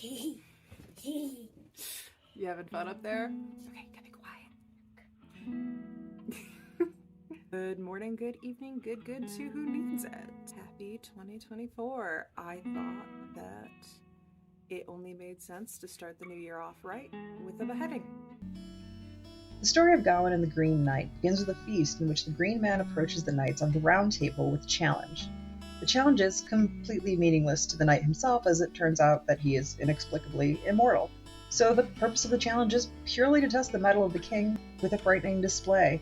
You having fun up there? Okay, gotta be quiet. Good morning, good evening, good to who needs it. Happy 2024. I thought that it only made sense to start the new year off right with a beheading. The story of Gawain and the Green Knight begins with a feast in which the Green Man approaches the knights on the Round Table with a challenge. The challenge is completely meaningless to the knight himself, as it turns out that he is inexplicably immortal. So the purpose of the challenge is purely to test the mettle of the king with a frightening display.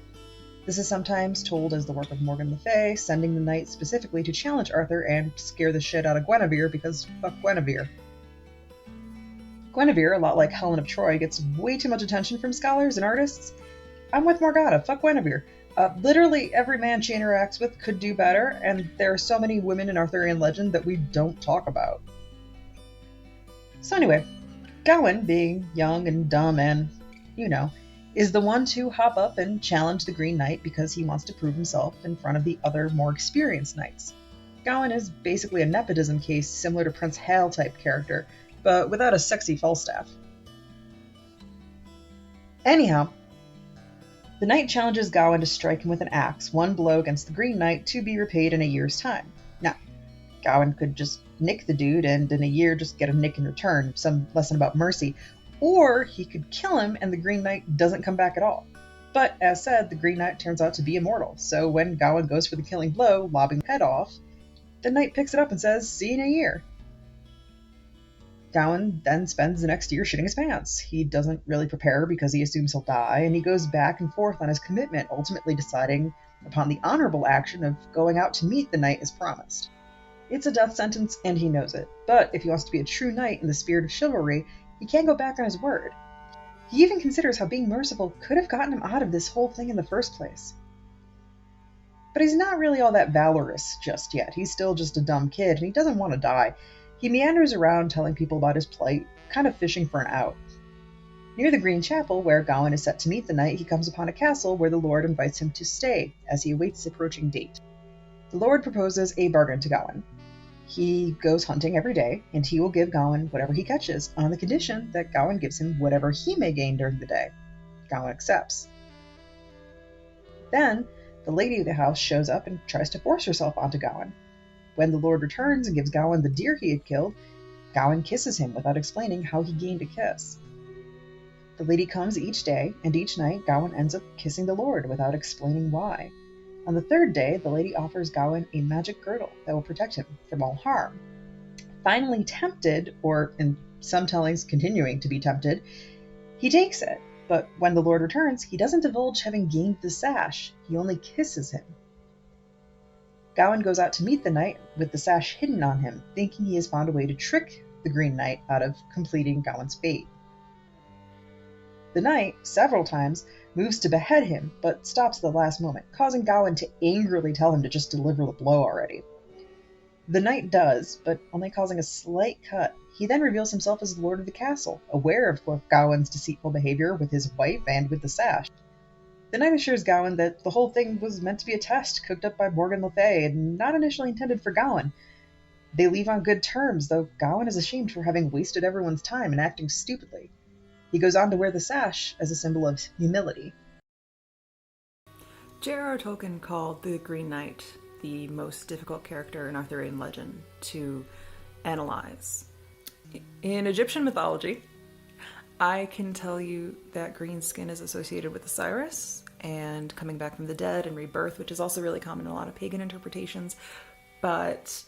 This is sometimes told as the work of Morgan Le Fay, sending the knight specifically to challenge Arthur and scare the shit out of Guinevere because fuck Guinevere. Guinevere, a lot like Helen of Troy, gets way too much attention from scholars and artists. I'm with Morgana, fuck Guinevere. Literally every man she interacts with could do better, and there are so many women in Arthurian legend that we don't talk about. So anyway, Gawain, being young and dumb and, is the one to hop up and challenge the Green Knight because he wants to prove himself in front of the other, more experienced knights. Gawain is basically a nepotism case similar to Prince Hal type character, but without a sexy Falstaff. Anyhow, the knight challenges Gawain to strike him with an axe, one blow against the Green Knight, to be repaid in a year's time. Now, Gawain could just nick the dude and in a year just get a nick in return, some lesson about mercy, or he could kill him and the Green Knight doesn't come back at all. But as said, the Green Knight turns out to be immortal, so when Gawain goes for the killing blow, lobbing the head off, the knight picks it up and says, "See you in a year." Gawain then spends the next year shitting his pants. He doesn't really prepare because he assumes he'll die, and he goes back and forth on his commitment, ultimately deciding upon the honorable action of going out to meet the knight as promised. It's a death sentence, and he knows it, but if he wants to be a true knight in the spirit of chivalry, he can't go back on his word. He even considers how being merciful could have gotten him out of this whole thing in the first place. But he's not really all that valorous just yet. He's still just a dumb kid, and he doesn't want to die. He meanders around telling people about his plight, kind of fishing for an out. Near the Green Chapel, where Gawain is set to meet the knight, he comes upon a castle where the Lord invites him to stay as he awaits his approaching date. The Lord proposes a bargain to Gawain. He goes hunting every day, and he will give Gawain whatever he catches, on the condition that Gawain gives him whatever he may gain during the day. Gawain accepts. Then, the lady of the house shows up and tries to force herself onto Gawain. When the Lord returns and gives Gawain the deer he had killed, Gawain kisses him without explaining how he gained a kiss. The lady comes each day, and each night Gawain ends up kissing the Lord without explaining why. On the third day, the lady offers Gawain a magic girdle that will protect him from all harm. Finally tempted, or in some tellings continuing to be tempted, he takes it, but when the Lord returns, he doesn't divulge having gained the sash, he only kisses him. Gawain goes out to meet the knight with the sash hidden on him, thinking he has found a way to trick the Green Knight out of completing Gawain's fate. The knight, several times, moves to behead him, but stops at the last moment, causing Gawain to angrily tell him to just deliver the blow already. The knight does, but only causing a slight cut. He then reveals himself as the lord of the castle, aware of Gawain's deceitful behavior with his wife and with the sash. The knight assures Gawain that the whole thing was meant to be a test cooked up by Morgan Le Fay and not initially intended for Gawain. They leave on good terms, though Gawain is ashamed for having wasted everyone's time and acting stupidly. He goes on to wear the sash as a symbol of humility. J.R.R. Tolkien called the Green Knight the most difficult character in Arthurian legend to analyze. In Egyptian mythology, I can tell you that green skin is associated with Osiris and coming back from the dead and rebirth, which is also really common in a lot of pagan interpretations. But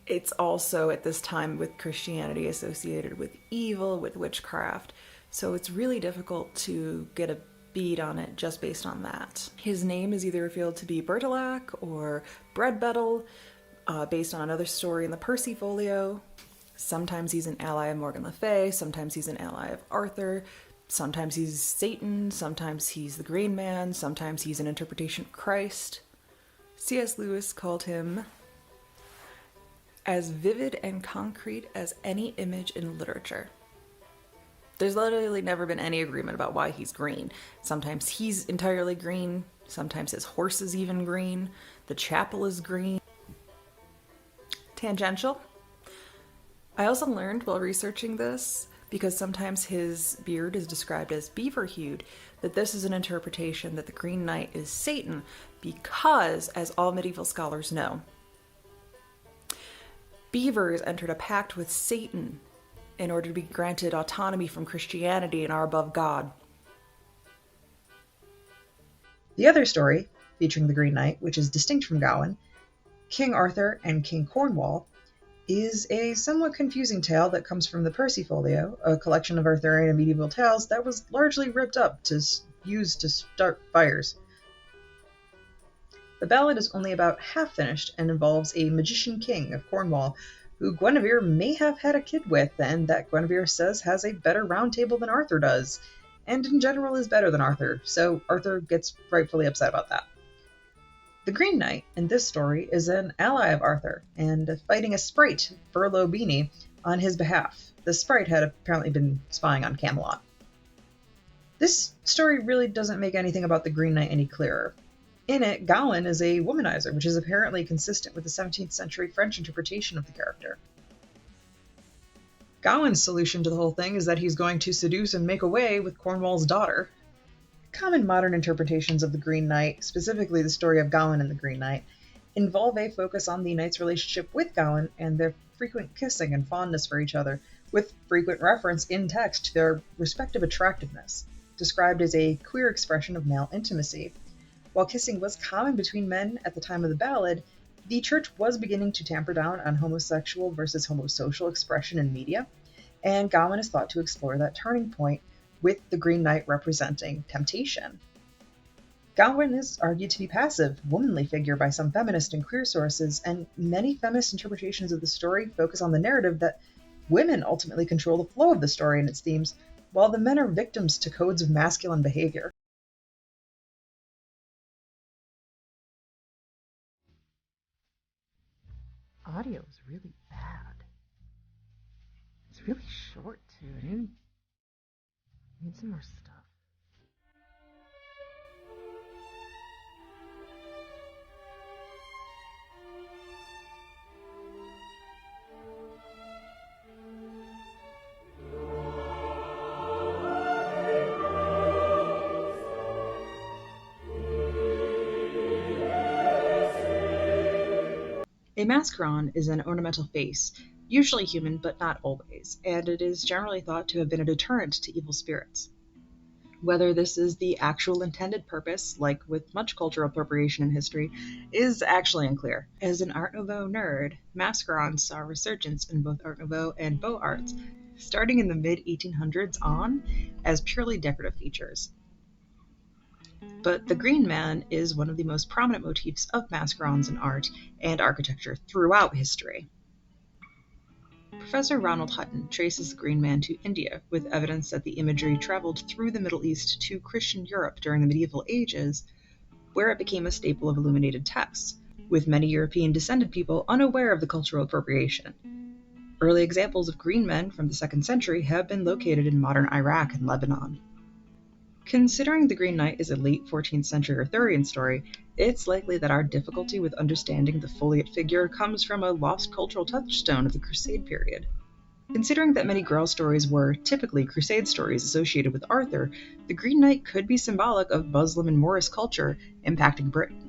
it's also at this time with Christianity associated with evil, with witchcraft. So it's really difficult to get a bead on it just based on that. His name is either revealed to be Bertilac or Breadbettel, based on another story in the Percy Folio. Sometimes he's an ally of Morgan Le Fay, sometimes he's an ally of Arthur, sometimes he's Satan, sometimes he's the Green Man, sometimes he's an interpretation of Christ. C.S. Lewis called him as vivid and concrete as any image in literature. There's literally never been any agreement about why he's green. Sometimes he's entirely green, sometimes his horse is even green, the chapel is green. Tangential. I also learned while researching this, because sometimes his beard is described as beaver-hued, that this is an interpretation that the Green Knight is Satan, because, as all medieval scholars know, beavers entered a pact with Satan in order to be granted autonomy from Christianity and are above God. The other story, featuring the Green Knight, which is distinct from Gawain, King Arthur and King Cornwall, is a somewhat confusing tale that comes from the Percy-folio, a collection of Arthurian and medieval tales that was largely ripped up to use to start fires. The ballad is only about half finished and involves a magician king of Cornwall who Guinevere may have had a kid with, and that Guinevere says has a better round table than Arthur does, and in general is better than Arthur, so Arthur gets rightfully upset about that. The Green Knight in this story is an ally of Arthur, and fighting a sprite, Burlo Beanie, on his behalf. The sprite had apparently been spying on Camelot. This story really doesn't make anything about the Green Knight any clearer. In it, Gawain is a womanizer, which is apparently consistent with the 17th century French interpretation of the character. Gawain's solution to the whole thing is that he's going to seduce and make away with Cornwall's daughter. Common modern interpretations of the Green Knight, specifically the story of Gawain and the Green Knight, involve a focus on the knight's relationship with Gawain and their frequent kissing and fondness for each other, with frequent reference in text to their respective attractiveness, described as a queer expression of male intimacy. While kissing was common between men at the time of the ballad, the church was beginning to tamper down on homosexual versus homosocial expression in media, and Gawain is thought to explore that turning point, with the Green Knight representing temptation. Gawain is argued to be passive, womanly figure by some feminist and queer sources, and many feminist interpretations of the story focus on the narrative that women ultimately control the flow of the story and its themes, while the men are victims to codes of masculine behavior. Audio is really bad. It's really short, too. I need some more stuff. A mascaron is an ornamental face, usually human but not always, and it is generally thought to have been a deterrent to evil spirits. Whether this is the actual intended purpose, like with much cultural appropriation in history, is actually unclear. As an Art Nouveau nerd, mascarons saw a resurgence in both Art Nouveau and Beaux Arts, starting in the mid-1800s on, as purely decorative features. But the Green Man is one of the most prominent motifs of mascarons in art and architecture throughout history. Professor Ronald Hutton traces the Green Man to India, with evidence that the imagery traveled through the Middle East to Christian Europe during the medieval ages, where it became a staple of illuminated texts, with many European-descended people unaware of the cultural appropriation. Early examples of green men from the 2nd century have been located in modern Iraq and Lebanon. Considering the Green Knight is a late 14th century Arthurian story, it's likely that our difficulty with understanding the foliate figure comes from a lost cultural touchstone of the Crusade period. Considering that many Grail stories were typically Crusade stories associated with Arthur, the Green Knight could be symbolic of Muslim and Moorish culture impacting Britain.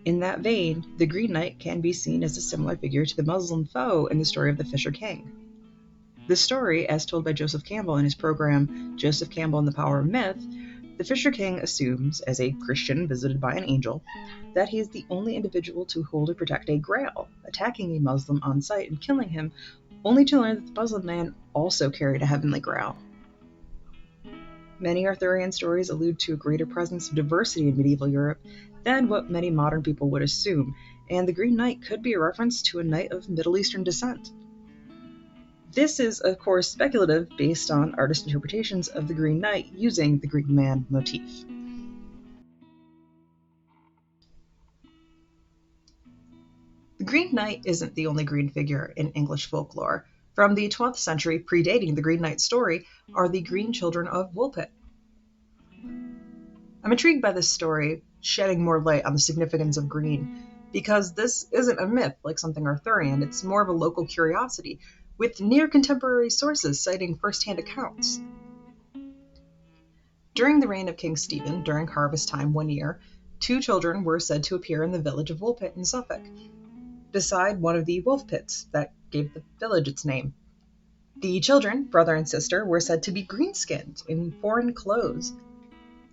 In that vein, the Green Knight can be seen as a similar figure to the Muslim foe in the story of the Fisher King. The story, as told by Joseph Campbell in his program Joseph Campbell and the Power of Myth, the Fisher King assumes, as a Christian visited by an angel, that he is the only individual to hold or protect a grail, attacking a Muslim on sight and killing him, only to learn that the Muslim man also carried a heavenly grail. Many Arthurian stories allude to a greater presence of diversity in medieval Europe than what many modern people would assume, and the Green Knight could be a reference to a knight of Middle Eastern descent. This is, of course, speculative based on artist interpretations of the Green Knight using the Green Man motif. The Green Knight isn't the only green figure in English folklore. From the 12th century, predating the Green Knight story, are the Green Children of Woolpit. I'm intrigued by this story, shedding more light on the significance of green, because this isn't a myth like something Arthurian, it's more of a local curiosity, with near-contemporary sources citing first-hand accounts. During the reign of King Stephen, during harvest time one year, 2 children were said to appear in the village of Woolpit in Suffolk, beside one of the wolf pits that gave the village its name. The children, brother and sister, were said to be green-skinned, in foreign clothes.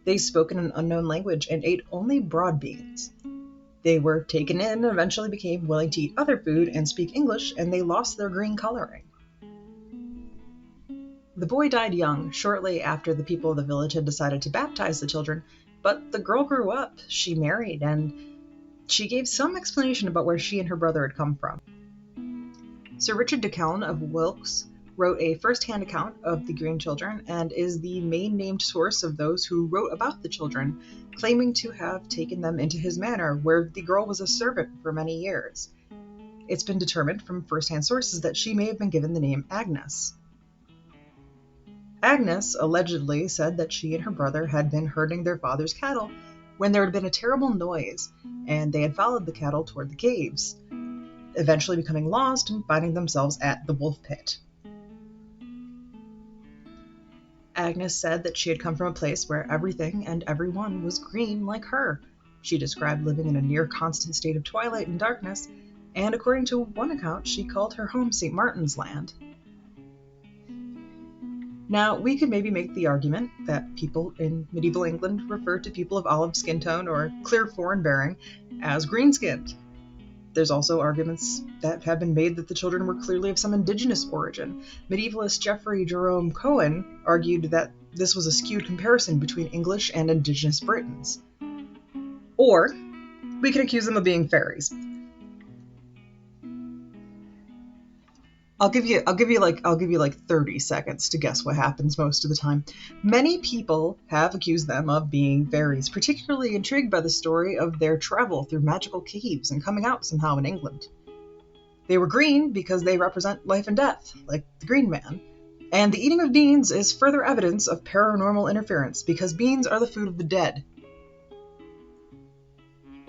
They spoke in an unknown language and ate only broad beans. They were taken in and eventually became willing to eat other food and speak English, and they lost their green coloring. The boy died young, shortly after the people of the village had decided to baptize the children, but the girl grew up, she married, and she gave some explanation about where she and her brother had come from. Sir Richard de Calne of Wilkes wrote a first-hand account of the green children and is the main named source of those who wrote about the children, claiming to have taken them into his manor, where the girl was a servant for many years. It's been determined from first-hand sources that she may have been given the name Agnes. Agnes allegedly said that she and her brother had been herding their father's cattle when there had been a terrible noise, and they had followed the cattle toward the caves, eventually becoming lost and finding themselves at the wolf pit. Agnes said that she had come from a place where everything and everyone was green like her. She described living in a near-constant state of twilight and darkness, and according to one account, she called her home St. Martin's Land. Now, we could maybe make the argument that people in medieval England referred to people of olive skin tone or clear foreign bearing as green-skinned. There's also arguments that have been made that the children were clearly of some indigenous origin. Medievalist Geoffrey Jerome Cohen argued that this was a skewed comparison between English and indigenous Britons. Or we could accuse them of being fairies. I'll give you like 30 seconds to guess what happens most of the time. Many people have accused them of being fairies, particularly intrigued by the story of their travel through magical caves and coming out somehow in England. They were green because they represent life and death, like the Green Man. And the eating of beans is further evidence of paranormal interference because beans are the food of the dead.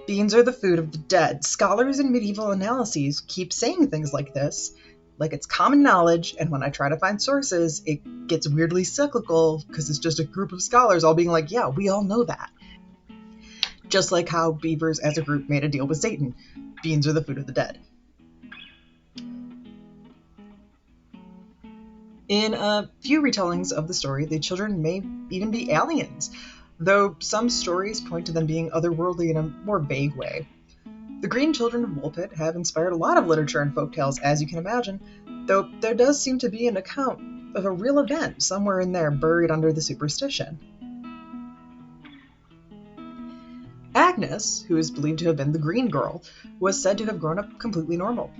Beans are the food of the dead. Scholars in medieval analyses keep saying things like this, like it's common knowledge, and when I try to find sources, it gets weirdly cyclical because it's just a group of scholars all being like, yeah, we all know that. Just like how beavers as a group made a deal with Satan. Beans are the food of the dead. In a few retellings of the story, the children may even be aliens, though some stories point to them being otherworldly in a more vague way. The Green Children of Woolpit have inspired a lot of literature and folktales, as you can imagine, though there does seem to be an account of a real event somewhere in there buried under the superstition. Agnes, who is believed to have been the Green Girl, was said to have grown up completely normal.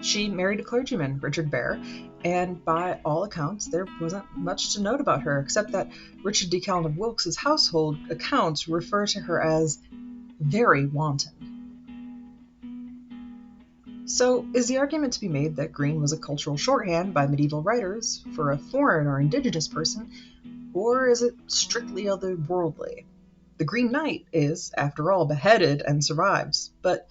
She married a clergyman, Richard Bear, and by all accounts, there wasn't much to note about her, except that Richard de Calne of Wilkes' household accounts refer to her as very wanton. So, is the argument to be made that green was a cultural shorthand by medieval writers for a foreign or indigenous person, or is it strictly otherworldly? The Green Knight is, after all, beheaded and survives, but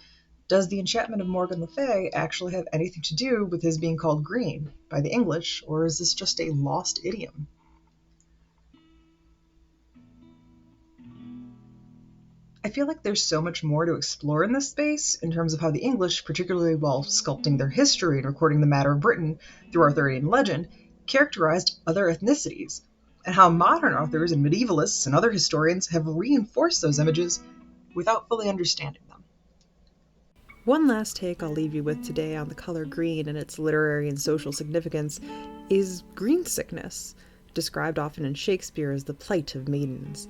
does the enchantment of Morgan Le Fay actually have anything to do with his being called green by the English, or is this just a lost idiom? I feel like there's so much more to explore in this space in terms of how the English, particularly while sculpting their history and recording the matter of Britain through Arthurian legend, characterized other ethnicities, and how modern authors and medievalists and other historians have reinforced those images without fully understanding them. One last take I'll leave you with today on the color green and its literary and social significance is green sickness, described often in Shakespeare as the plight of maidens.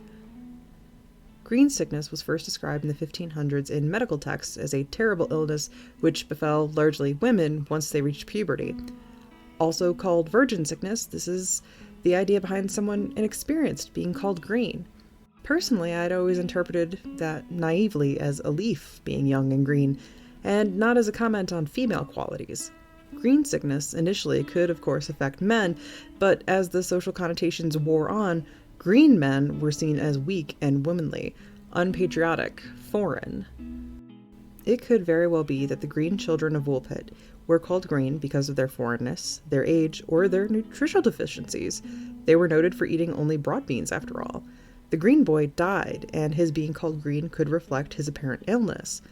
Green sickness was first described in the 1500s in medical texts as a terrible illness which befell largely women once they reached puberty. Also called virgin sickness, this is the idea behind someone inexperienced being called green. Personally, I'd always interpreted that naively as a leaf being young and green, and not as a comment on female qualities. Green sickness initially could, of course, affect men, but as the social connotations wore on, green men were seen as weak and womanly, unpatriotic, foreign. It could very well be that the green children of Woolpit were called green because of their foreignness, their age, or their nutritional deficiencies. They were noted for eating only broad beans, after all. The green boy died, and his being called green could reflect his apparent illness.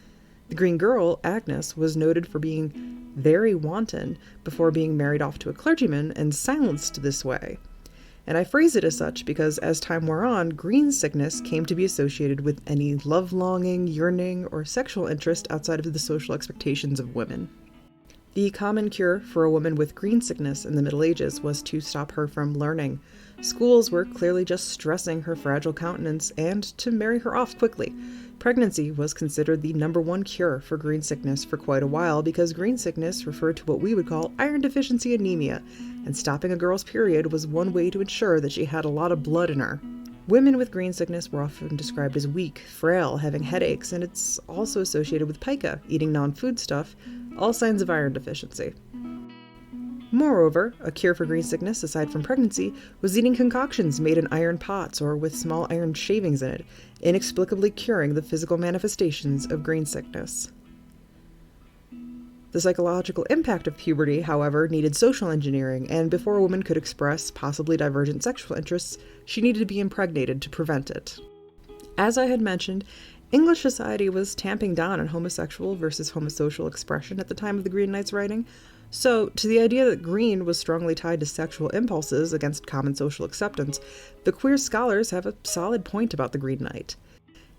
The green girl, Agnes, was noted for being very wanton before being married off to a clergyman and silenced this way. And I phrase it as such because as time wore on, green sickness came to be associated with any love-longing, yearning, or sexual interest outside of the social expectations of women. The common cure for a woman with green sickness in the Middle Ages was to stop her from learning. Schools were clearly just stressing her fragile countenance and to marry her off quickly. Pregnancy was considered the number one cure for green sickness for quite a while because green sickness referred to what we would call iron deficiency anemia, and stopping a girl's period was one way to ensure that she had a lot of blood in her. Women with green sickness were often described as weak, frail, having headaches, and it's also associated with pica, eating non-food stuff, all signs of iron deficiency. Moreover, a cure for green sickness, aside from pregnancy, was eating concoctions made in iron pots or with small iron shavings in it, inexplicably curing the physical manifestations of green sickness. The psychological impact of puberty, however, needed social engineering, and before a woman could express possibly divergent sexual interests, she needed to be impregnated to prevent it. As I had mentioned, English society was tamping down on homosexual versus homosocial expression at the time of the Green Knight's writing, so to the idea that green was strongly tied to sexual impulses against common social acceptance, the queer scholars have a solid point about the Green Knight.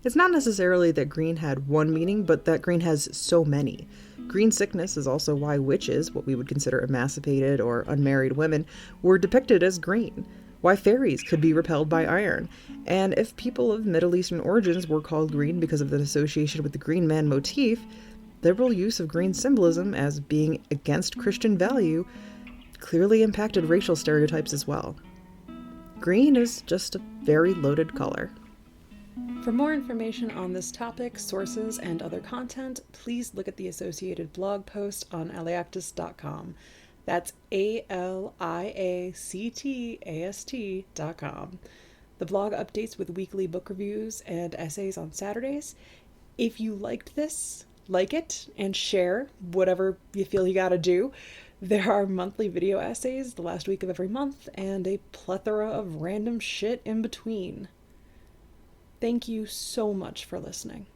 It's not necessarily that green had one meaning, but that green has so many. Green sickness is also why witches, what we would consider emancipated or unmarried women, were depicted as green, why fairies could be repelled by iron, and if people of Middle Eastern origins were called green because of an association with the green man motif, liberal use of green symbolism as being against Christian value clearly impacted racial stereotypes as well. Green is just a very loaded color. For more information on this topic, sources, and other content, please look at the associated blog post on aliactus.com. That's aliactast.com. The blog updates with weekly book reviews and essays on Saturdays. If you liked this, like it and share whatever you feel you gotta do. There are monthly video essays the last week of every month and a plethora of random shit in between. Thank you so much for listening.